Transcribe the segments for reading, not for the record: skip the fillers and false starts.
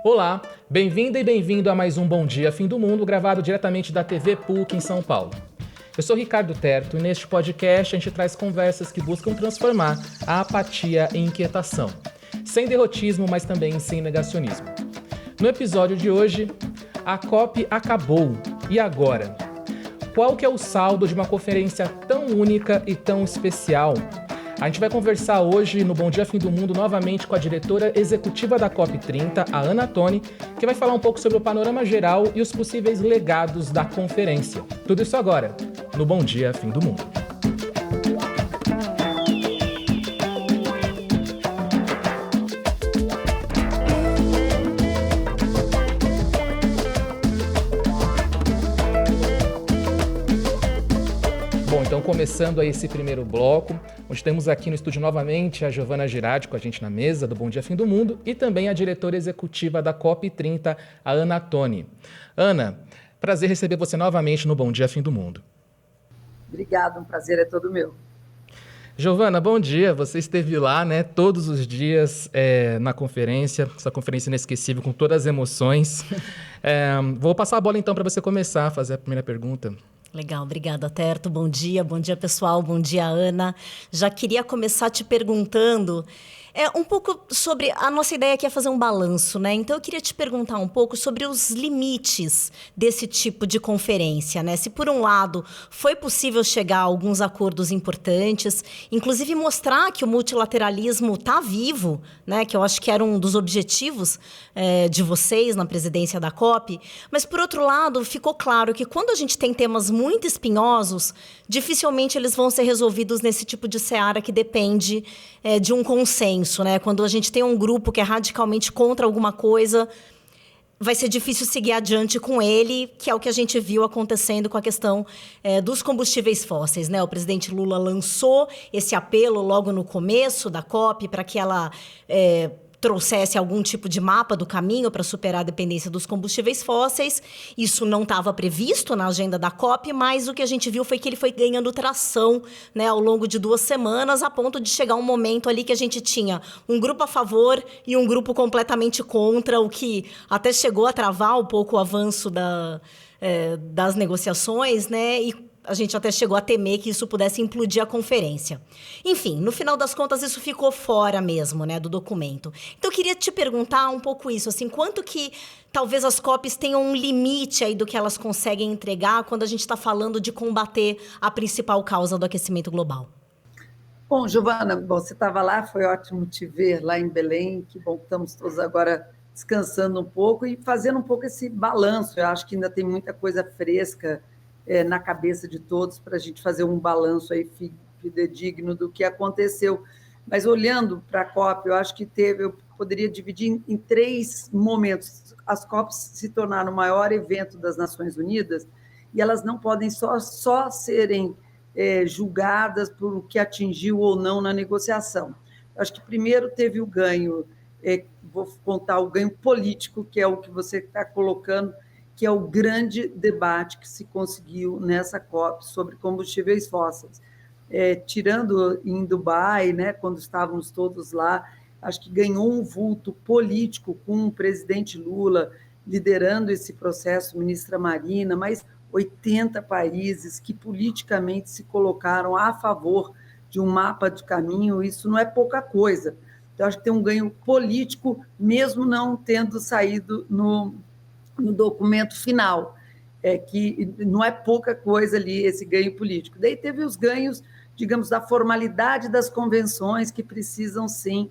Olá, bem-vinda e bem-vindo a mais um Bom Dia Fim do Mundo, gravado diretamente da TV PUC em São Paulo. Eu sou Ricardo Terto e neste podcast a gente traz conversas que buscam transformar a apatia em inquietação, sem derrotismo, mas também sem negacionismo. No episódio de hoje, a COP acabou, e agora? Qual que é o saldo de uma conferência tão única e tão especial? A gente vai conversar hoje no Bom Dia Fim do Mundo novamente com a diretora executiva da COP30, a Ana Toni, que vai falar um pouco sobre o panorama geral e os possíveis legados da conferência. Tudo isso agora, no Bom Dia Fim do Mundo. Então, começando aí esse primeiro bloco, onde temos aqui no estúdio novamente a Giovana Girardi com a gente na mesa do Bom Dia Fim do Mundo e também a diretora executiva da COP30, a Ana Toni. Ana, prazer receber você novamente no Bom Dia Fim do Mundo. Obrigada, um prazer é todo meu. Giovana, bom dia. Você esteve lá, né, todos os dias na conferência, essa conferência inesquecível com todas as emoções. Vou passar a bola então para você começar a fazer a primeira pergunta. Legal, obrigada, Terto. Bom dia pessoal, bom dia, Ana. Já queria começar te perguntando um pouco sobre a nossa ideia aqui é fazer um balanço, né? Então eu queria te perguntar um pouco sobre os limites desse tipo de conferência, né? Se por um lado foi possível chegar a alguns acordos importantes, inclusive mostrar que o multilateralismo está vivo, né? Que eu acho que era um dos objetivos de vocês na presidência da COP, mas por outro lado ficou claro que quando a gente tem temas muito espinhosos, dificilmente eles vão ser resolvidos nesse tipo de seara que depende de um consenso. Né? Quando a gente tem um grupo que é radicalmente contra alguma coisa, vai ser difícil seguir adiante com ele, que é o que a gente viu acontecendo com a questão dos combustíveis fósseis. Né? O presidente Lula lançou esse apelo logo no começo da COP para que ela trouxesse algum tipo de mapa do caminho para superar a dependência dos combustíveis fósseis. Isso não estava previsto na agenda da COP, mas o que a gente viu foi que ele foi ganhando tração, né, ao longo de 2 semanas, a ponto de chegar um momento ali que a gente tinha um grupo a favor e um grupo completamente contra, o que até chegou a travar um pouco o avanço das negociações, né, e a gente até chegou a temer que isso pudesse implodir a conferência. Enfim, no final das contas, isso ficou fora mesmo, né, do documento. Então, eu queria te perguntar um pouco isso, assim, quanto que talvez as COPs tenham um limite aí do que elas conseguem entregar quando a gente está falando de combater a principal causa do aquecimento global? Bom, Giovana, você estava lá, foi ótimo te ver lá em Belém, que bom que estamos todos agora descansando um pouco e fazendo um pouco esse balanço. Eu acho que ainda tem muita coisa fresca na cabeça de todos para a gente fazer um balanço aí fidedigno do que aconteceu. Mas olhando para a COP, eu acho que eu poderia dividir em 3 momentos. As COPs se tornaram o maior evento das Nações Unidas e elas não podem só serem julgadas por o que atingiu ou não na negociação. Eu acho que primeiro teve o ganho, vou contar o ganho político, que é o que você está colocando, que é o grande debate que se conseguiu nessa COP sobre combustíveis fósseis. Tirando em Dubai, né, quando estávamos todos lá, acho que ganhou um vulto político com o presidente Lula liderando esse processo, ministra Marina, mas 80 países que politicamente se colocaram a favor de um mapa de caminho, isso não é pouca coisa. Então, acho que tem um ganho político, mesmo não tendo saído no documento final, que não é pouca coisa ali esse ganho político. Daí teve os ganhos, digamos, da formalidade das convenções, que precisam, sim,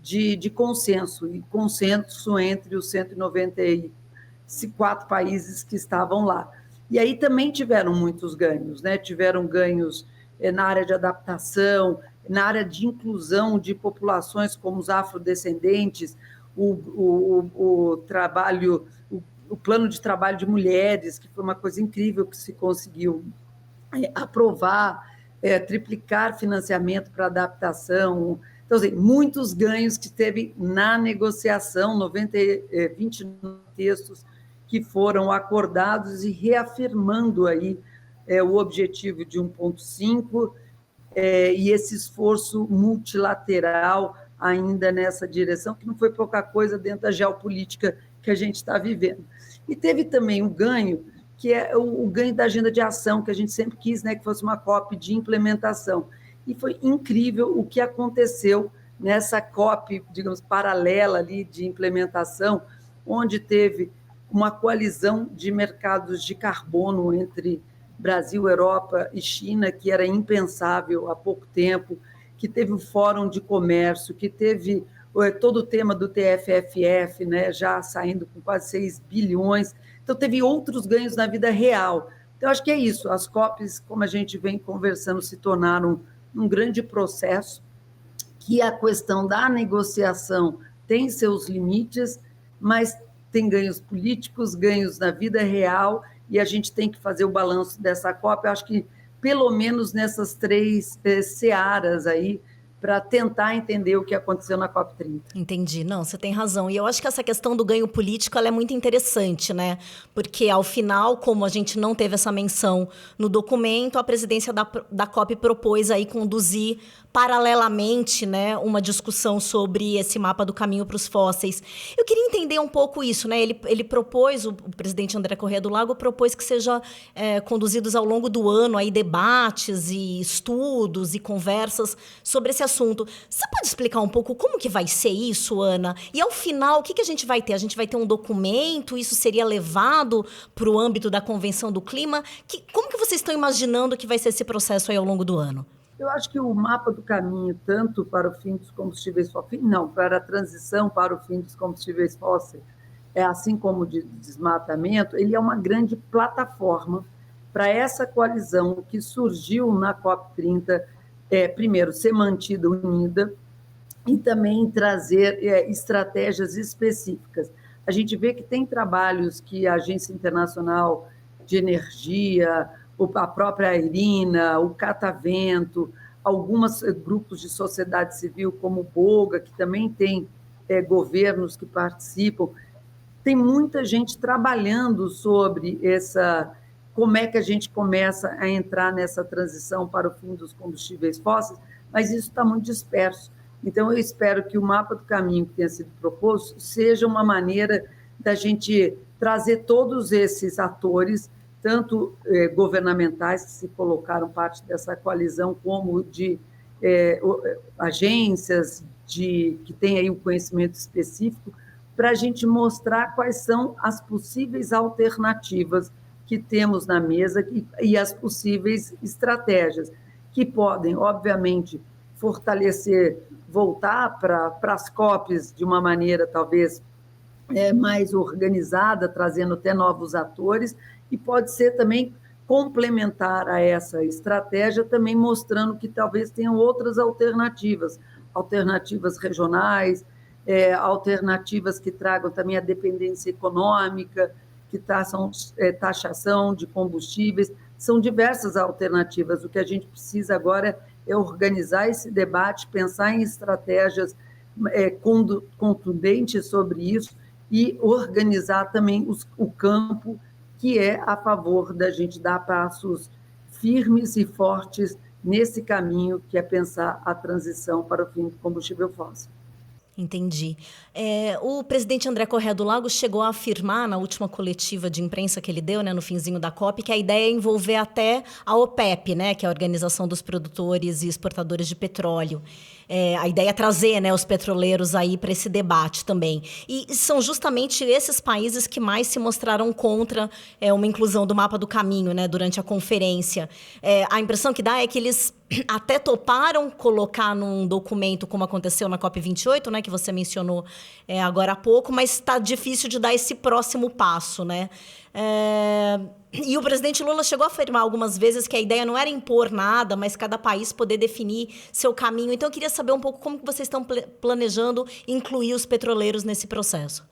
de consenso, e consenso entre os 194 países que estavam lá. E aí também tiveram muitos ganhos, né? Tiveram ganhos na área de adaptação, na área de inclusão de populações como os afrodescendentes, o trabalho, o plano de trabalho de mulheres, que foi uma coisa incrível que se conseguiu aprovar, triplicar financiamento para adaptação. Então, assim, muitos ganhos que teve na negociação, 29 textos que foram acordados e reafirmando aí o objetivo de 1,5 e esse esforço multilateral ainda nessa direção, que não foi pouca coisa dentro da geopolítica que a gente está vivendo. E teve também um ganho, que é o ganho da agenda de ação, que a gente sempre quis, né, que fosse uma COP de implementação. E foi incrível o que aconteceu nessa COP, digamos, paralela ali de implementação, onde teve uma coalizão de mercados de carbono entre Brasil, Europa e China, que era impensável há pouco tempo, que teve o Fórum de Comércio, que teve todo o tema do TFFF, né, já saindo com quase 6 bilhões. Então, teve outros ganhos na vida real. Então, acho que é isso. As COPs, como a gente vem conversando, se tornaram um grande processo, que a questão da negociação tem seus limites, mas tem ganhos políticos, ganhos na vida real, e a gente tem que fazer o balanço dessa COP, eu acho que pelo menos nessas 3 searas aí, para tentar entender o que aconteceu na COP30. Entendi. Não, você tem razão. E eu acho que essa questão do ganho político ela é muito interessante, né? Porque, ao final, como a gente não teve essa menção no documento, a presidência da COP propôs aí conduzir paralelamente, né, uma discussão sobre esse mapa do caminho para os fósseis. Eu queria entender um pouco isso, né? Ele propôs, o presidente André Corrêa do Lago propôs que seja conduzidos ao longo do ano aí debates e estudos e conversas sobre esse assunto. Você pode explicar um pouco como que vai ser isso, Ana? E ao final, o que a gente vai ter? A gente vai ter um documento? Isso seria levado para o âmbito da Convenção do Clima? Como que vocês estão imaginando que vai ser esse processo aí ao longo do ano? Eu acho que o mapa do caminho, tanto para o fim dos combustíveis fósseis, não, para a transição para o fim dos combustíveis fósseis, assim como de desmatamento, ele é uma grande plataforma para essa coalizão que surgiu na COP30, primeiro, ser mantida unida e também trazer estratégias específicas. A gente vê que tem trabalhos que a Agência Internacional de Energia, a própria IRINA, o Catavento, alguns grupos de sociedade civil, como o BOGA, que também tem governos que participam. Tem muita gente trabalhando sobre como é que a gente começa a entrar nessa transição para o fim dos combustíveis fósseis, mas isso está muito disperso. Então, eu espero que o mapa do caminho que tenha sido proposto seja uma maneira da gente trazer todos esses atores, tanto governamentais, que se colocaram parte dessa coalizão, como de agências que têm aí o conhecimento específico, para a gente mostrar quais são as possíveis alternativas que temos na mesa e as possíveis estratégias, que podem, obviamente, fortalecer, voltar para as COPs de uma maneira talvez mais organizada, trazendo até novos atores, e pode ser também complementar a essa estratégia, também mostrando que talvez tenham outras alternativas regionais, alternativas que tragam também a dependência econômica, que são taxação de combustíveis, são diversas alternativas. O que a gente precisa agora é organizar esse debate, pensar em estratégias contundentes sobre isso e organizar também o campo que é a favor da gente dar passos firmes e fortes nesse caminho que é pensar a transição para o fim do combustível fóssil. Entendi. O presidente André Corrêa do Lago chegou a afirmar na última coletiva de imprensa que ele deu, né, no finzinho da COP, que a ideia é envolver até a OPEP, né, que é a Organização dos Produtores e Exportadores de Petróleo. A ideia é trazer, né, os petroleiros aí para esse debate também. E são justamente esses países que mais se mostraram contra uma inclusão do mapa do caminho, né, durante a conferência. A impressão que dá é que eles até toparam colocar num documento, como aconteceu na COP28, né, que você mencionou agora há pouco, mas está difícil de dar esse próximo passo, né? E o presidente Lula chegou a afirmar algumas vezes que a ideia não era impor nada, mas cada país poder definir seu caminho. Então, eu queria saber um pouco como que vocês estão planejando incluir os petroleiros nesse processo.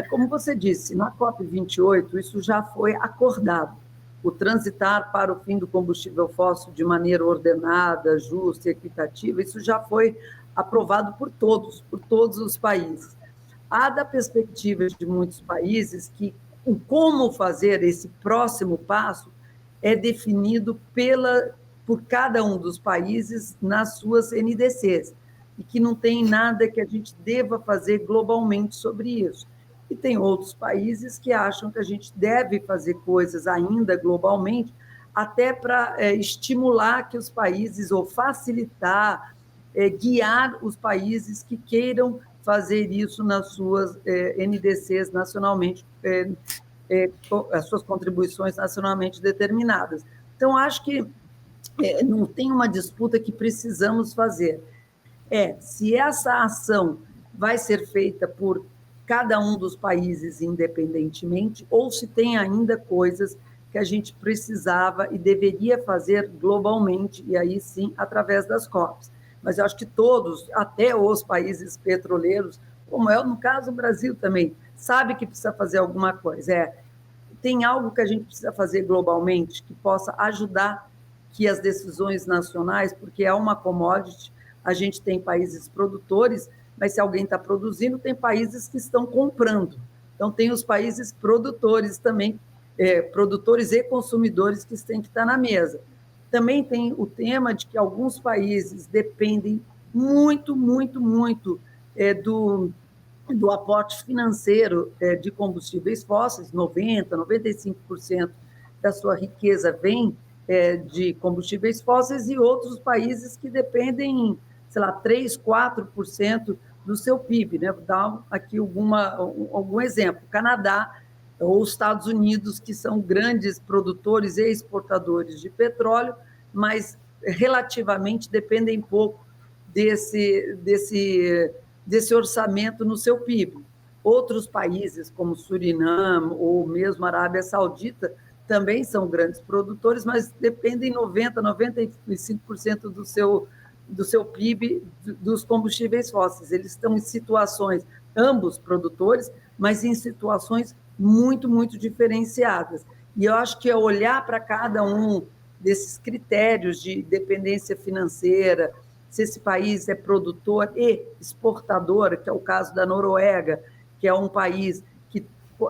Como você disse, na COP28, isso já foi acordado. O transitar para o fim do combustível fóssil de maneira ordenada, justa e equitativa, isso já foi aprovado por todos os países. Há da perspectiva de muitos países que o como fazer esse próximo passo é definido por cada um dos países nas suas NDCs. e que não tem nada que a gente deva fazer globalmente sobre isso. E tem outros países que acham que a gente deve fazer coisas ainda globalmente, até para estimular que os países, ou facilitar, guiar os países que queiram fazer isso nas suas NDCs nacionalmente, as suas contribuições nacionalmente determinadas. Então, acho que não tem uma disputa que precisamos fazer. Se essa ação vai ser feita por cada um dos países independentemente, ou se tem ainda coisas que a gente precisava e deveria fazer globalmente, e aí sim, através das COPs. Mas eu acho que todos, até os países petroleiros, como é no caso do Brasil também, sabe que precisa fazer alguma coisa. Tem algo que a gente precisa fazer globalmente que possa ajudar que as decisões nacionais, porque é uma commodity, a gente tem países produtores, mas se alguém está produzindo, tem países que estão comprando. Então, tem os países produtores também, produtores e consumidores que têm que estar na mesa. Também tem o tema de que alguns países dependem muito, muito, muito do aporte financeiro de combustíveis fósseis, 90%, 95% da sua riqueza vem de combustíveis fósseis, e outros países que dependem, 3%, 4% do seu PIB. Né? Vou dar aqui algum exemplo. Canadá ou os Estados Unidos, que são grandes produtores e exportadores de petróleo, mas relativamente dependem pouco desse orçamento no seu PIB. Outros países, como Suriname ou mesmo Arábia Saudita, também são grandes produtores, mas dependem 90%, 95% do seu PIB dos combustíveis fósseis. Eles estão em situações, ambos produtores, mas em situações muito, muito diferenciadas. E eu acho que é olhar para cada um desses critérios de dependência financeira, se esse país é produtor e exportador, que é o caso da Noruega, que é um país que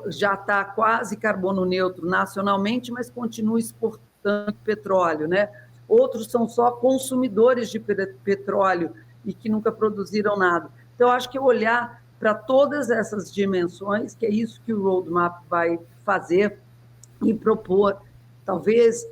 já está quase carbono neutro nacionalmente, mas continua exportando petróleo, né? Outros são só consumidores de petróleo e que nunca produziram nada. Então, acho que olhar para todas essas dimensões, que é isso que o Roadmap vai fazer, e propor, talvez,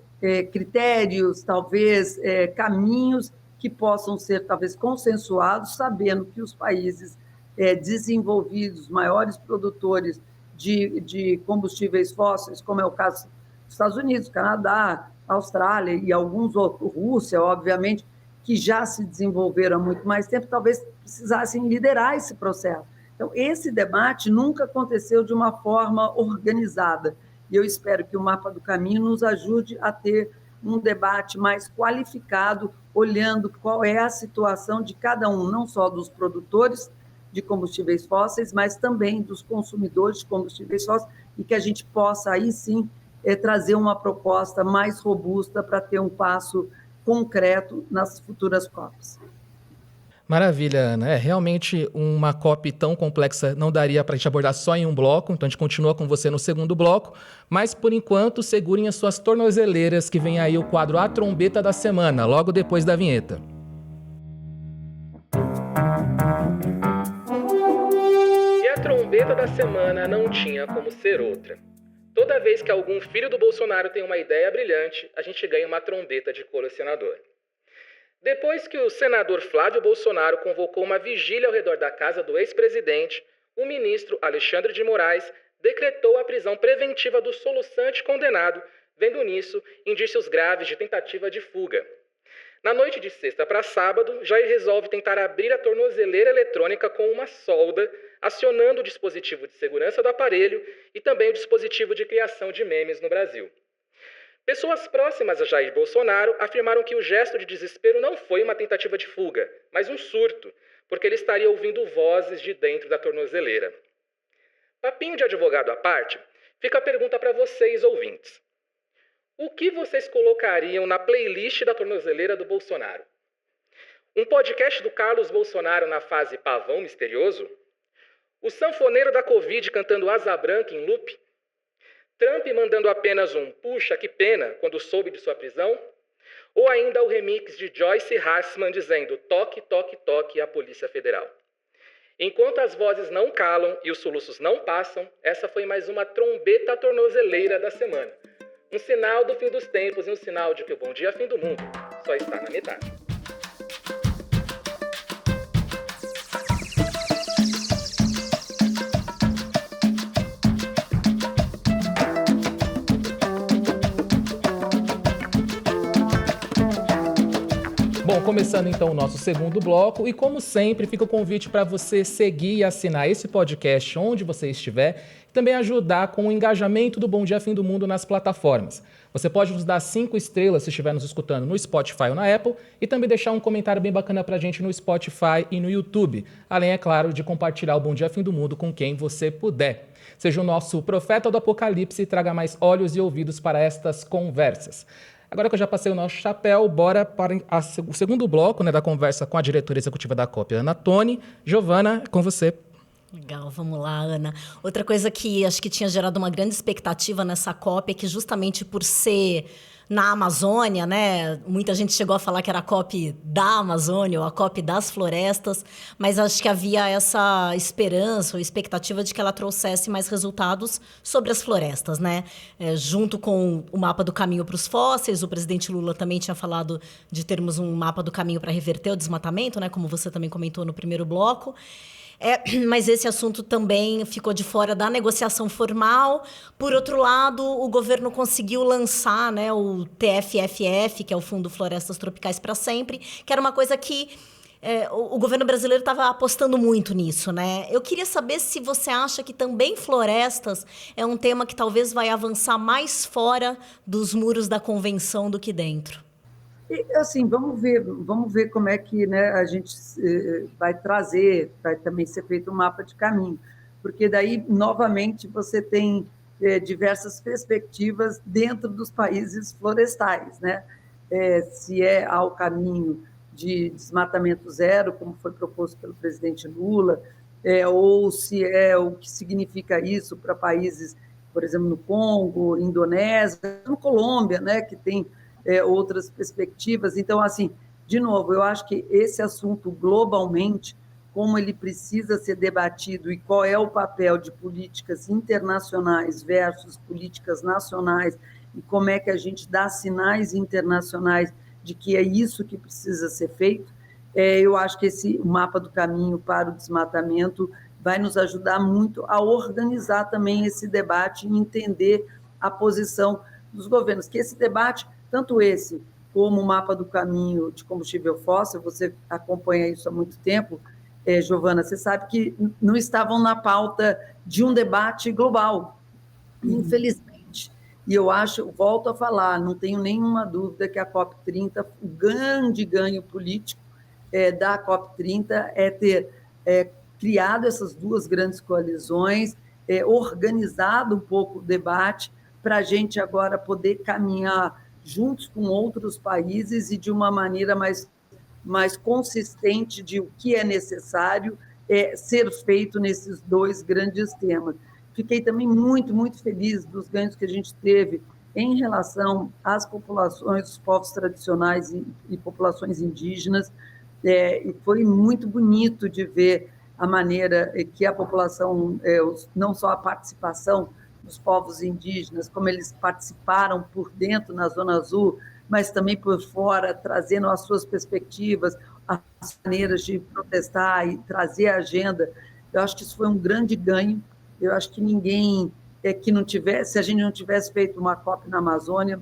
critérios, talvez, caminhos que possam ser, talvez, consensuados, sabendo que os países desenvolvidos, maiores produtores de combustíveis fósseis, como é o caso dos Estados Unidos, Canadá, Austrália e alguns outros, Rússia, obviamente, que já se desenvolveram há muito mais tempo, talvez precisassem liderar esse processo. Então, esse debate nunca aconteceu de uma forma organizada, e eu espero que o Mapa do Caminho nos ajude a ter um debate mais qualificado, olhando qual é a situação de cada um, não só dos produtores de combustíveis fósseis, mas também dos consumidores de combustíveis fósseis, e que a gente possa, aí sim, trazer uma proposta mais robusta para ter um passo concreto nas futuras COPs. Maravilha, Ana. Realmente uma COP tão complexa não daria para a gente abordar só em um bloco, então a gente continua com você no segundo bloco, mas por enquanto segurem as suas tornozeleiras que vem aí o quadro A Trombeta da Semana, logo depois da vinheta. E a trombeta da semana não tinha como ser outra. Toda vez que algum filho do Bolsonaro tem uma ideia brilhante, a gente ganha uma trombeta de colecionador. Depois que o senador Flávio Bolsonaro convocou uma vigília ao redor da casa do ex-presidente, o ministro Alexandre de Moraes decretou a prisão preventiva do soluçante condenado, vendo nisso indícios graves de tentativa de fuga. Na noite de sexta para sábado, Jair resolve tentar abrir a tornozeleira eletrônica com uma solda, acionando o dispositivo de segurança do aparelho e também o dispositivo de criação de memes no Brasil. Pessoas próximas a Jair Bolsonaro afirmaram que o gesto de desespero não foi uma tentativa de fuga, mas um surto, porque ele estaria ouvindo vozes de dentro da tornozeleira. Papinho de advogado à parte, fica a pergunta para vocês, ouvintes. O que vocês colocariam na playlist da tornozeleira do Bolsonaro? Um podcast do Carlos Bolsonaro na fase Pavão Misterioso? O sanfoneiro da Covid cantando Asa Branca em loop? Trump mandando apenas um "puxa, que pena" quando soube de sua prisão? Ou ainda o remix de Joyce Hassman dizendo toque, toque, toque à Polícia Federal. Enquanto as vozes não calam e os soluços não passam, essa foi mais uma trombeta tornozeleira da semana. Um sinal do fim dos tempos e um sinal de que o Bom Dia Fim do Mundo só está na metade. Bom, começando então o nosso segundo bloco e como sempre fica o convite para você seguir e assinar esse podcast onde você estiver e também ajudar com o engajamento do Bom Dia Fim do Mundo nas plataformas. Você pode nos dar 5 estrelas se estiver nos escutando no Spotify ou na Apple e também deixar um comentário bem bacana para a gente no Spotify e no YouTube. Além, é claro, de compartilhar o Bom Dia Fim do Mundo com quem você puder. Seja o nosso profeta do Apocalipse e traga mais olhos e ouvidos para estas conversas. Agora que eu já passei o nosso chapéu, bora para o segundo bloco, né, da conversa com a diretora executiva da COP, Ana Toni. Giovana, com você. Legal, vamos lá, Ana. Outra coisa que acho que tinha gerado uma grande expectativa nessa COP é que justamente por ser na Amazônia, né? Muita gente chegou a falar que era a COP da Amazônia ou a COP das florestas, mas acho que havia essa esperança ou expectativa de que ela trouxesse mais resultados sobre as florestas, né? Junto com o mapa do caminho para os fósseis, o presidente Lula também tinha falado de termos um mapa do caminho para reverter o desmatamento, né? Como você também comentou no primeiro bloco. Mas esse assunto também ficou de fora da negociação formal. Por outro lado, o governo conseguiu lançar, né, o TFFF, que é o Fundo Florestas Tropicais para Sempre, que era uma coisa que o governo brasileiro estava apostando muito nisso, né? Eu queria saber se você acha que também florestas é um tema que talvez vai avançar mais fora dos muros da convenção do que dentro. E, assim, vamos ver como é que, né, a gente vai trazer, vai também ser feito um mapa de caminho, porque daí, novamente, você tem diversas perspectivas dentro dos países florestais, né? Se é ao caminho de desmatamento zero, como foi proposto pelo presidente Lula, ou se é o que significa isso para países, por exemplo, no Congo, Indonésia, no Colômbia, né, que tem outras perspectivas. Então, assim, de novo, eu acho que esse assunto globalmente, como ele precisa ser debatido e qual é o papel de políticas internacionais versus políticas nacionais e como é que a gente dá sinais internacionais de que é isso que precisa ser feito, eu acho que esse mapa do caminho para o desmatamento vai nos ajudar muito a organizar também esse debate e entender a posição dos governos, que esse debate, tanto esse como o mapa do caminho de combustível fóssil, você acompanha isso há muito tempo, Giovana, você sabe que não estavam na pauta de um debate global, infelizmente. E eu volto a falar, não tenho nenhuma dúvida que a COP30, o grande ganho político da COP30 é ter criado essas duas grandes coalizões, organizado um pouco o debate para a gente agora poder caminhar juntos com outros países e de uma maneira mais consistente de o que é necessário ser feito nesses dois grandes temas. Fiquei também muito, muito feliz dos ganhos que a gente teve em relação às populações, os povos tradicionais e populações indígenas, e foi muito bonito de ver a maneira que a população, não só a participação dos povos indígenas, como eles participaram por dentro na Zona Azul, mas também por fora, trazendo as suas perspectivas, as maneiras de protestar e trazer a agenda. Eu acho que isso foi um grande ganho. Eu acho que ninguém que não tivesse, se a gente não tivesse feito uma COP na Amazônia,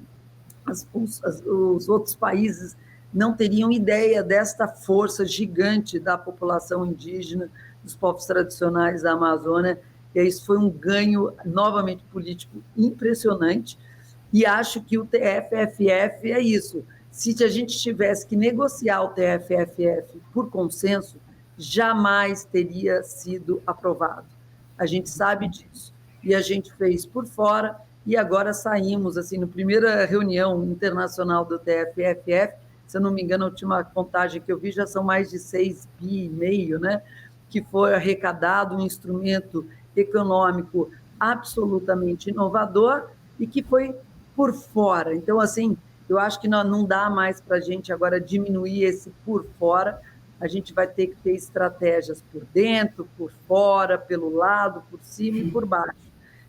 os outros países não teriam ideia desta força gigante da população indígena, dos povos tradicionais da Amazônia. E isso foi um ganho, novamente, político impressionante. E acho que o TFFF é isso. Se a gente tivesse que negociar o TFFF por consenso, jamais teria sido aprovado. A gente sabe disso. E a gente fez por fora, e agora saímos, assim, na primeira reunião internacional do TFFF, se eu não me engano, a última contagem que eu vi já são mais de 6,5 bi, né? Que foi arrecadado um instrumento econômico absolutamente inovador e que foi por fora. Então, assim, Eu acho que não dá mais para a gente agora diminuir esse por fora, a gente vai ter que ter estratégias por dentro, por fora, pelo lado, por cima e por baixo.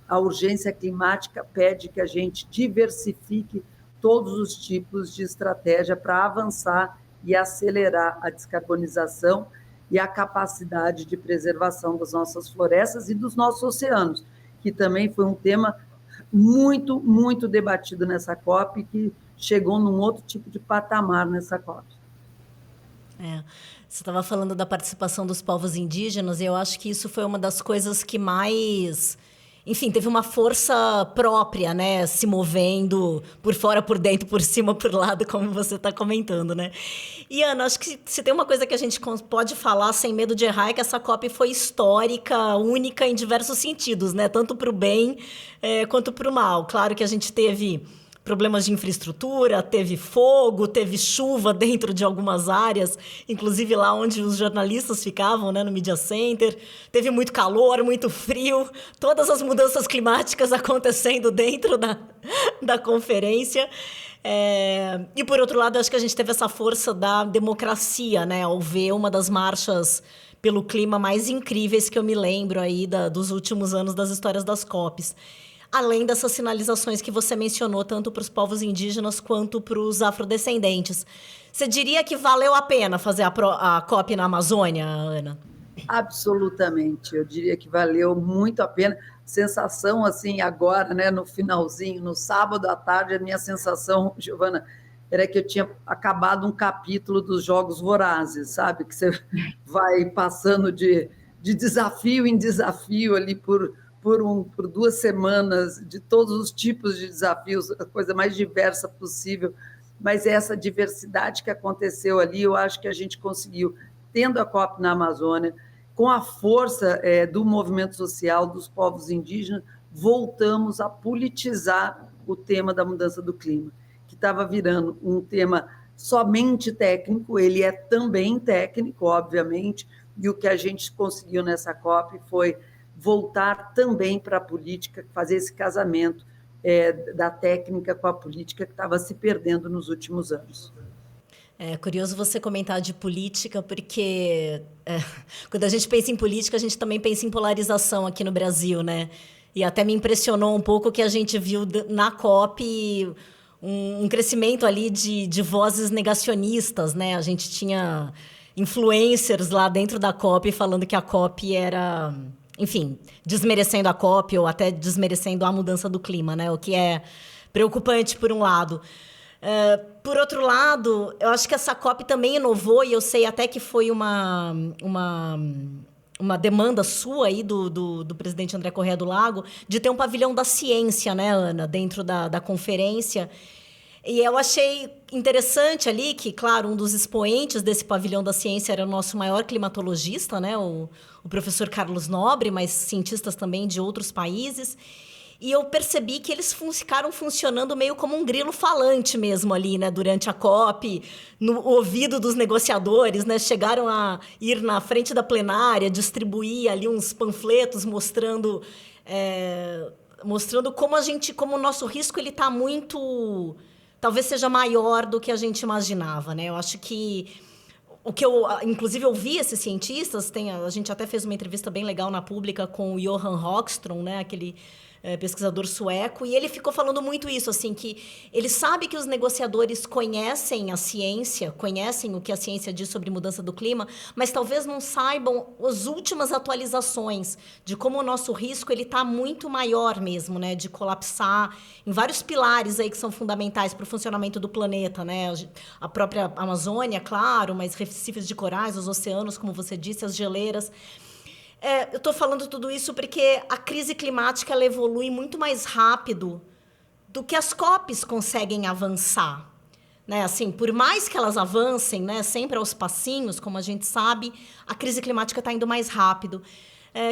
A urgência climática pede que a gente diversifique todos os tipos de estratégia para avançar e acelerar a descarbonização e a capacidade de preservação das nossas florestas e dos nossos oceanos, que também foi um tema muito, muito debatido nessa COP, que chegou num outro tipo de patamar nessa COP. Você estava falando da participação dos povos indígenas, e eu acho que isso foi uma das coisas que mais... Enfim, teve uma força própria, né? Se movendo por fora, por dentro, por cima, por lado, como você está comentando, né? E, Ana, acho que se tem uma coisa que a gente pode falar sem medo de errar é que essa COP foi histórica, única em diversos sentidos, né? Tanto para o bem quanto para o mal. Claro que a gente teve problemas de infraestrutura, teve fogo, teve chuva dentro de algumas áreas, inclusive lá onde os jornalistas ficavam, né, no Media Center. Teve muito calor, muito frio, todas as mudanças climáticas acontecendo dentro da conferência. E, por outro lado, acho que a gente teve essa força da democracia, né, ao ver uma das marchas pelo clima mais incríveis que eu me lembro aí dos últimos anos das histórias das COPs. Além dessas sinalizações que você mencionou, tanto para os povos indígenas quanto para os afrodescendentes. Você diria que valeu a pena fazer a COP na Amazônia, Ana? Absolutamente, eu diria que valeu muito a pena. Sensação, assim, agora, né, no finalzinho, no sábado à tarde, a minha sensação, Giovana, era que eu tinha acabado um capítulo dos Jogos Vorazes, sabe? Que você vai passando de desafio em desafio ali por 2 semanas, de todos os tipos de desafios, a coisa mais diversa possível, mas essa diversidade que aconteceu ali, eu acho que a gente conseguiu, tendo a COP na Amazônia, com a força do movimento social, dos povos indígenas, voltamos a politizar o tema da mudança do clima, que estava virando um tema somente técnico, ele é também técnico, obviamente, e o que a gente conseguiu nessa COP foi voltar também para a política, fazer esse casamento da técnica com a política que estava se perdendo nos últimos anos. É curioso você comentar de política, porque quando a gente pensa em política, a gente também pensa em polarização aqui no Brasil, né? E até me impressionou um pouco que a gente viu na COP um crescimento ali de vozes negacionistas, né? A gente tinha influencers lá dentro da COP falando que a COP era... Enfim, desmerecendo a COP ou até desmerecendo a mudança do clima, né? O que é preocupante por um lado. Por outro lado, eu acho que essa COP também inovou, e eu sei até que foi uma demanda sua aí do presidente André Corrêa do Lago, de ter um pavilhão da ciência, né, Ana, dentro da conferência. E eu achei interessante ali que, claro, um dos expoentes desse pavilhão da ciência era o nosso maior climatologista, né, o professor Carlos Nobre, mas cientistas também de outros países. E eu percebi que eles ficaram funcionando meio como um grilo falante mesmo ali, né, durante a COP, no ouvido dos negociadores, né, chegaram a ir na frente da plenária, distribuir ali uns panfletos mostrando como o nosso risco ele está muito... Talvez seja maior do que a gente imaginava, né? Eu acho que o que eu, inclusive, ouvi esses cientistas, a gente até fez uma entrevista bem legal na Pública com o Johan Rockström, né? Aquele pesquisador sueco, e ele ficou falando muito isso, assim, que ele sabe que os negociadores conhecem a ciência, conhecem o que a ciência diz sobre mudança do clima, mas talvez não saibam as últimas atualizações de como o nosso risco ele está muito maior mesmo, né, de colapsar em vários pilares aí que são fundamentais para o funcionamento do planeta, né, a própria Amazônia, claro, mas recifes de corais, os oceanos, como você disse, as geleiras. Eu estou falando tudo isso porque a crise climática ela evolui muito mais rápido do que as COPs conseguem avançar. Né? Assim, por mais que elas avancem, né, sempre aos passinhos, como a gente sabe, a crise climática está indo mais rápido.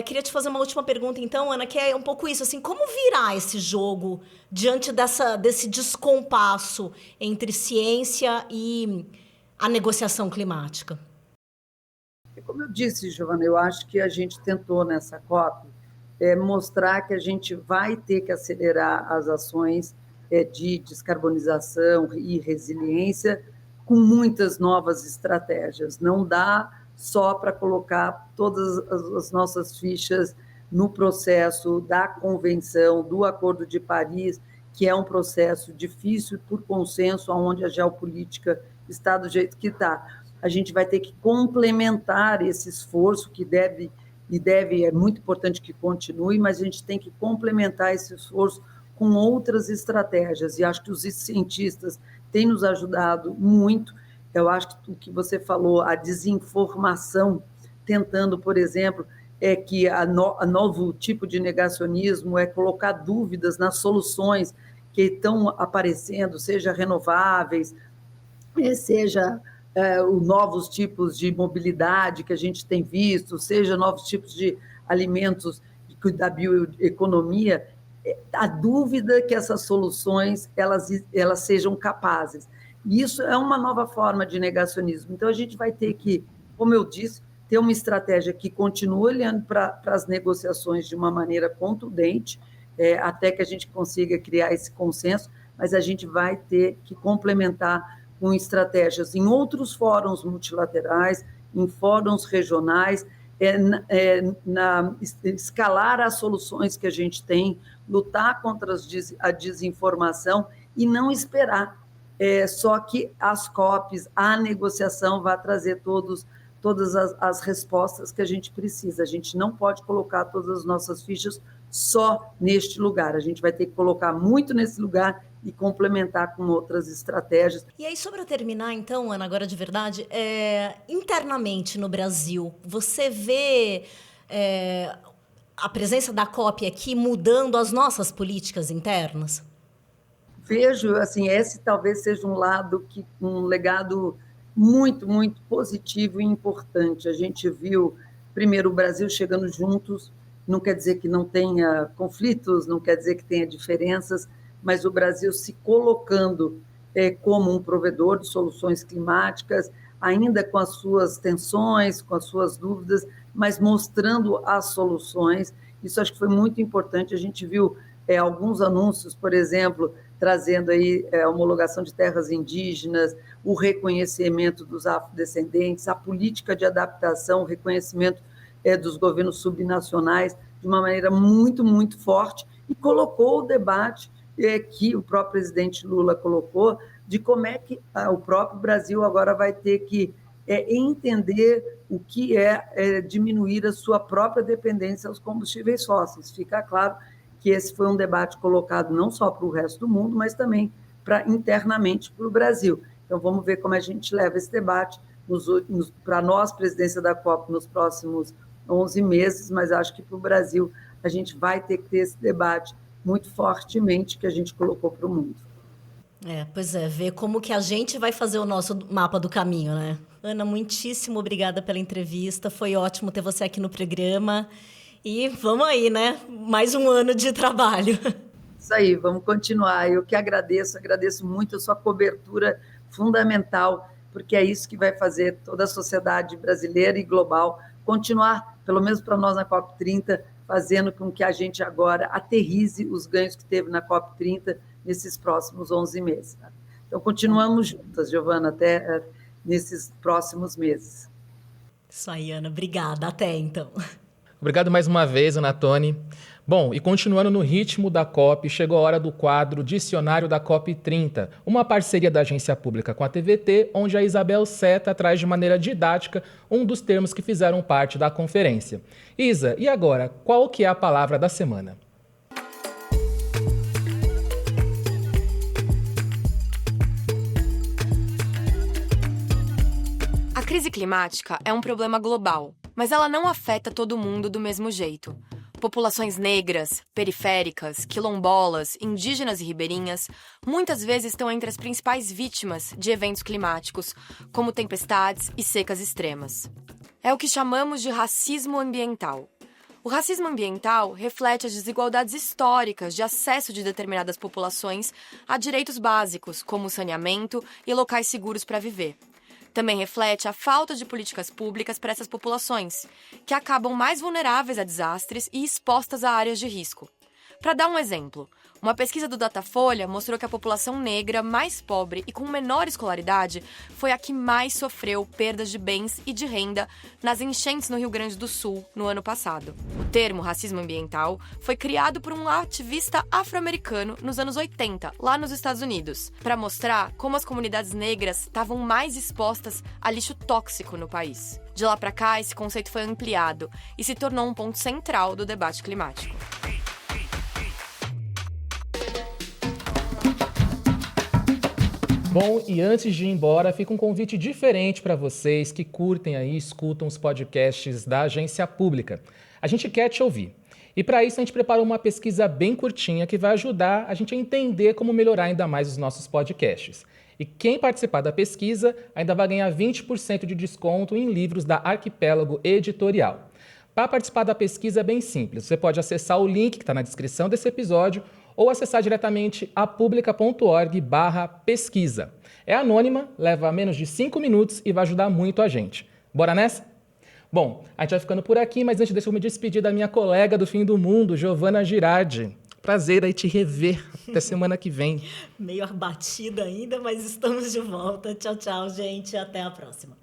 Queria te fazer uma última pergunta, então, Ana, que é um pouco isso. Assim, como virar esse jogo diante desse descompasso entre ciência e a negociação climática? Como eu disse, Giovana, eu acho que a gente tentou nessa COP mostrar que a gente vai ter que acelerar as ações de descarbonização e resiliência, com muitas novas estratégias. Não dá só para colocar todas as nossas fichas no processo da convenção, do Acordo de Paris, que é um processo difícil por consenso, onde a geopolítica está do jeito que está. A gente vai ter que complementar esse esforço, que deve, é muito importante que continue, mas a gente tem que complementar esse esforço com outras estratégias, e acho que os cientistas têm nos ajudado muito. Eu acho que o que você falou, a desinformação, tentando, por exemplo, que a novo tipo de negacionismo é colocar dúvidas nas soluções que estão aparecendo, seja renováveis, seja os novos tipos de mobilidade que a gente tem visto, seja novos tipos de alimentos da bioeconomia, a dúvida que essas soluções elas sejam capazes. E isso é uma nova forma de negacionismo. Então, a gente vai ter que, como eu disse, ter uma estratégia que continue olhando para as negociações de uma maneira contundente, até que a gente consiga criar esse consenso, mas a gente vai ter que complementar com estratégias em outros fóruns multilaterais, em fóruns regionais, escalar as soluções que a gente tem, lutar contra a desinformação e não esperar só que as COPs, a negociação vai trazer todas as respostas que a gente precisa. A gente não pode colocar todas as nossas fichas só neste lugar. A gente vai ter que colocar muito nesse lugar e complementar com outras estratégias. E aí, só para terminar, então, Ana, agora de verdade, internamente no Brasil, você vê a presença da COP aqui mudando as nossas políticas internas? Vejo, assim, esse talvez seja um legado muito, muito positivo e importante. A gente viu, primeiro, o Brasil chegando juntos, não quer dizer que não tenha conflitos, não quer dizer que tenha diferenças, mas o Brasil se colocando como um provedor de soluções climáticas, ainda com as suas tensões, com as suas dúvidas, mas mostrando as soluções. Isso acho que foi muito importante. A gente viu alguns anúncios, por exemplo, trazendo aí a homologação de terras indígenas, o reconhecimento dos afrodescendentes, a política de adaptação, o reconhecimento dos governos subnacionais de uma maneira muito, muito forte, e colocou o debate que o próprio presidente Lula colocou, de como é que o próprio Brasil agora vai ter que entender o que é diminuir a sua própria dependência aos combustíveis fósseis. Fica claro que esse foi um debate colocado não só para o resto do mundo, mas também internamente para o Brasil. Então, vamos ver como a gente leva esse debate para nós, presidência da COP, nos próximos 11 meses, mas acho que para o Brasil a gente vai ter que ter esse debate muito fortemente que a gente colocou para o mundo. Pois é, ver como que a gente vai fazer o nosso mapa do caminho, né? Ana, muitíssimo obrigada pela entrevista, foi ótimo ter você aqui no programa. E vamos aí, né? Mais um ano de trabalho. Isso aí, vamos continuar. Eu que agradeço muito a sua cobertura fundamental, porque é isso que vai fazer toda a sociedade brasileira e global continuar, pelo menos para nós na COP30, fazendo com que a gente agora aterrize os ganhos que teve na COP30 nesses próximos 11 meses. Então, continuamos juntas, Giovana, até nesses próximos meses. Isso aí, Ana. Obrigada. Até, então. Obrigado mais uma vez, Ana Toni. Bom, e continuando no ritmo da COP, chegou a hora do quadro Dicionário da COP30, uma parceria da agência pública com a TVT, onde a Isabel Seta traz de maneira didática um dos termos que fizeram parte da conferência. Isa, e agora, qual que é a palavra da semana? A crise climática é um problema global, mas ela não afeta todo mundo do mesmo jeito. Populações negras, periféricas, quilombolas, indígenas e ribeirinhas muitas vezes estão entre as principais vítimas de eventos climáticos, como tempestades e secas extremas. É o que chamamos de racismo ambiental. O racismo ambiental reflete as desigualdades históricas de acesso de determinadas populações a direitos básicos, como saneamento e locais seguros para viver. Também reflete a falta de políticas públicas para essas populações, que acabam mais vulneráveis a desastres e expostas a áreas de risco. Para dar um exemplo, uma pesquisa do Datafolha mostrou que a população negra mais pobre e com menor escolaridade foi a que mais sofreu perdas de bens e de renda nas enchentes no Rio Grande do Sul no ano passado. O termo racismo ambiental foi criado por um ativista afro-americano nos anos 80, lá nos Estados Unidos, para mostrar como as comunidades negras estavam mais expostas a lixo tóxico no país. De lá para cá, esse conceito foi ampliado e se tornou um ponto central do debate climático. Bom, e antes de ir embora, fica um convite diferente para vocês que curtem aí, escutam os podcasts da Agência Pública. A gente quer te ouvir. E para isso a gente preparou uma pesquisa bem curtinha que vai ajudar a gente a entender como melhorar ainda mais os nossos podcasts. E quem participar da pesquisa ainda vai ganhar 20% de desconto em livros da Arquipélago Editorial. Para participar da pesquisa é bem simples. Você pode acessar o link que está na descrição desse episódio ou acessar diretamente apublica.org/pesquisa. É anônima, leva menos de 5 minutos e vai ajudar muito a gente. Bora nessa? Bom, a gente vai ficando por aqui, mas antes deixa eu me despedir da minha colega do Fim do Mundo, Giovana Girardi. Prazer aí te rever. Até semana que vem. Meio abatida ainda, mas estamos de volta. Tchau, tchau, gente. Até a próxima.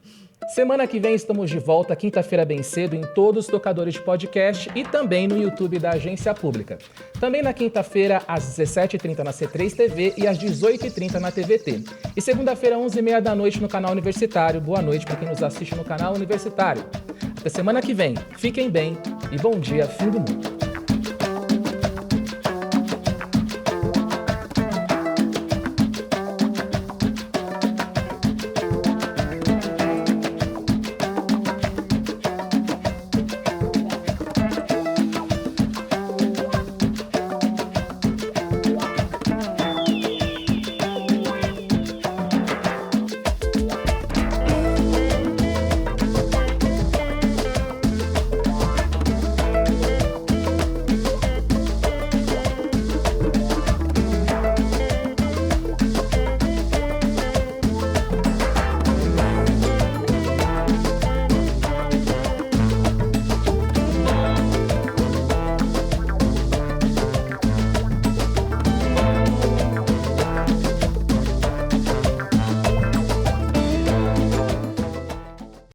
Semana que vem estamos de volta, quinta-feira bem cedo, em todos os tocadores de podcast e também no YouTube da Agência Pública. Também na quinta-feira, às 17h30 na C3 TV e às 18h30 na TVT. E segunda-feira, 11h30 da noite no canal Universitário. Boa noite para quem nos assiste no canal Universitário. Até semana que vem. Fiquem bem e bom dia, Fim do Mundo.